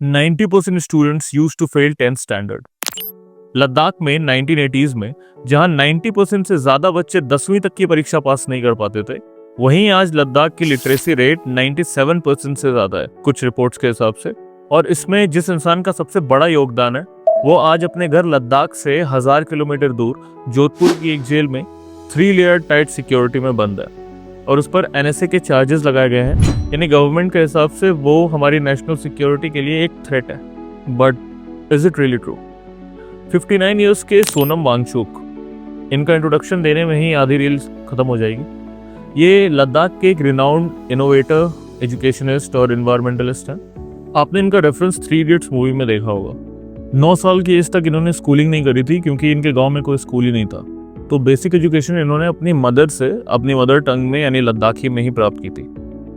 90% students used to fail 10th standard. Ladakh में 1980s में जहां 90% से ज्यादा बच्चे 10वीं तक की परीक्षा पास नहीं कर पाते थे, वहीं आज लद्दाख की लिटरेसी रेट 97% से ज्यादा है कुछ रिपोर्ट्स के हिसाब से। और इसमें जिस इंसान का सबसे बड़ा योगदान है वो आज अपने घर लद्दाख से 1000 किलोमीटर दूर जोधपुर की एक जेल में 3 लेयर टाइट सिक्योरिटी में बंद है और उस पर NSA के चार्जेस लगाए गए हैं। यानी गवर्नमेंट के हिसाब से वो हमारी नेशनल सिक्योरिटी के लिए एक थ्रेट है। But is it really true? 59 years के सोनम वांगचुक, इनका इंट्रोडक्शन देने में ही आधी रील खत्म हो जाएगी। ये लद्दाख के एक रिनाउंड इनोवेटर, एजुकेशनिस्ट और इन्वायरमेंटलिस्ट हैं। आपने इनका रेफरेंस 3 इडियट्स मूवी में देखा होगा। 9 साल की एज तक इन्होंने स्कूलिंग नहीं करी थी क्योंकि इनके गांव में कोई स्कूल ही नहीं था। तो बेसिक एजुकेशन इन्होंने अपनी मदर से अपनी मदर टंग में यानी लद्दाखी में ही प्राप्त की थी।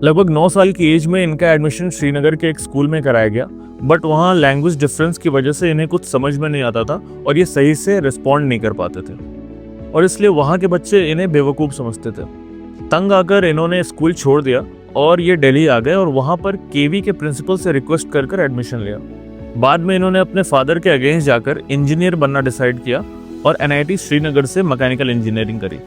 लगभग 9 साल की एज में इनका एडमिशन श्रीनगर के एक स्कूल में कराया गया, बट वहाँ लैंग्वेज डिफरेंस की वजह से इन्हें कुछ समझ में नहीं आता था और ये सही से रिस्पॉन्ड नहीं कर पाते थे और इसलिए वहाँ के बच्चे इन्हें बेवकूफ़ समझते थे। तंग आकर इन्होंने स्कूल छोड़ दिया और ये दिल्ली आ गए और वहाँ पर केवी के प्रिंसिपल से रिक्वेस्ट कर एडमिशन लिया। बाद में इन्होंने अपने फादर के अगेंस्ट जाकर इंजीनियर बनना डिसाइड किया और NIT श्रीनगर से मैकेनिकल इंजीनियरिंग करी।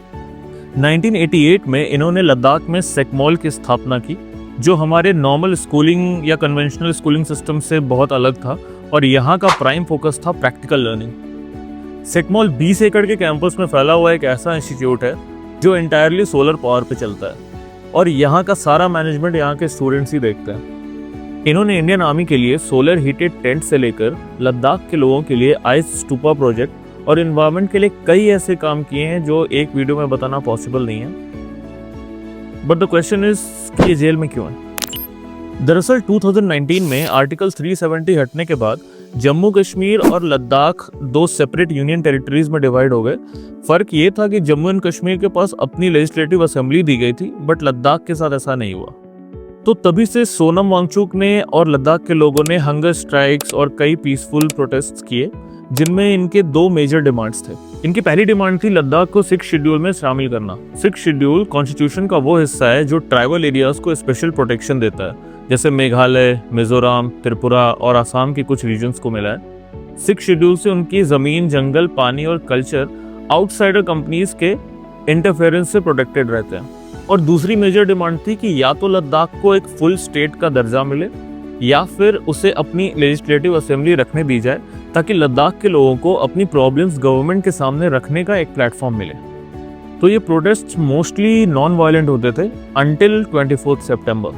1988 में इन्होंने लद्दाख में सेकमॉल की स्थापना की, जो हमारे नॉर्मल स्कूलिंग या कन्वेंशनल स्कूलिंग सिस्टम से बहुत अलग था और यहाँ का प्राइम फोकस था प्रैक्टिकल लर्निंग। सेकमॉल 20 एकड़ के कैंपस में फैला हुआ एक ऐसा इंस्टीट्यूट है जो एंटायरली सोलर पावर पे चलता है और यहाँ का सारा मैनेजमेंट यहाँ के स्टूडेंट्स ही देखते हैं। इन्होंने इंडियन आर्मी के लिए सोलर हीटेड टेंट से लेकर लद्दाख के लोगों के लिए आइस स्टूपा प्रोजेक्ट और एनवायरनमेंट के लिए कई ऐसे काम किए हैं जो एक वीडियो में बताना पॉसिबल नहीं है। बट द क्वेश्चन इज कि ये जेल में क्यों है? दरअसल 2019 में आर्टिकल 370 हटने के बाद जम्मू कश्मीर और लद्दाख 2 सेपरेट यूनियन टेरिटरीज में डिवाइड हो गए। फर्क ये था कि जम्मू एंड कश्मीर के पास अपनी लेजिस्लेटिव असेंबली दी गई थी, बट लद्दाख के साथ ऐसा नहीं हुआ। तो तभी से सोनम वांगचुक ने और लद्दाख के लोगों ने हंगर स्ट्राइक्स और कई पीसफुल प्रोटेस्ट किए, जिनमें इनके 2 मेजर डिमांड्स थे। इनकी पहली डिमांड थी लद्दाख को 6 शेड्यूल में शामिल करना। 6 शेड्यूल कॉन्स्टिट्यूशन का वो हिस्सा है जो ट्राइबल एरियाज को स्पेशल प्रोटेक्शन देता है, जैसे मेघालय, मिजोरम, त्रिपुरा और असम के कुछ रीजन्स को मिला है। 6 शेड्यूल से उनकी जमीन, जंगल, पानी और कल्चर आउटसाइडर कंपनीज के इंटरफेरेंस से प्रोटेक्टेड रहते हैं। और दूसरी मेजर डिमांड थी कि या तो लद्दाख को एक फुल स्टेट का दर्जा मिले या फिर उसे अपनी लेजिस्लेटिव असेंबली रखने दी जाए ताकि लद्दाख के लोगों को अपनी प्रॉब्लम्स गवर्नमेंट के सामने रखने का एक प्लेटफॉर्म मिले। तो ये प्रोटेस्ट मोस्टली नॉन वायलेंट होते थे अंटिल 24 सितंबर।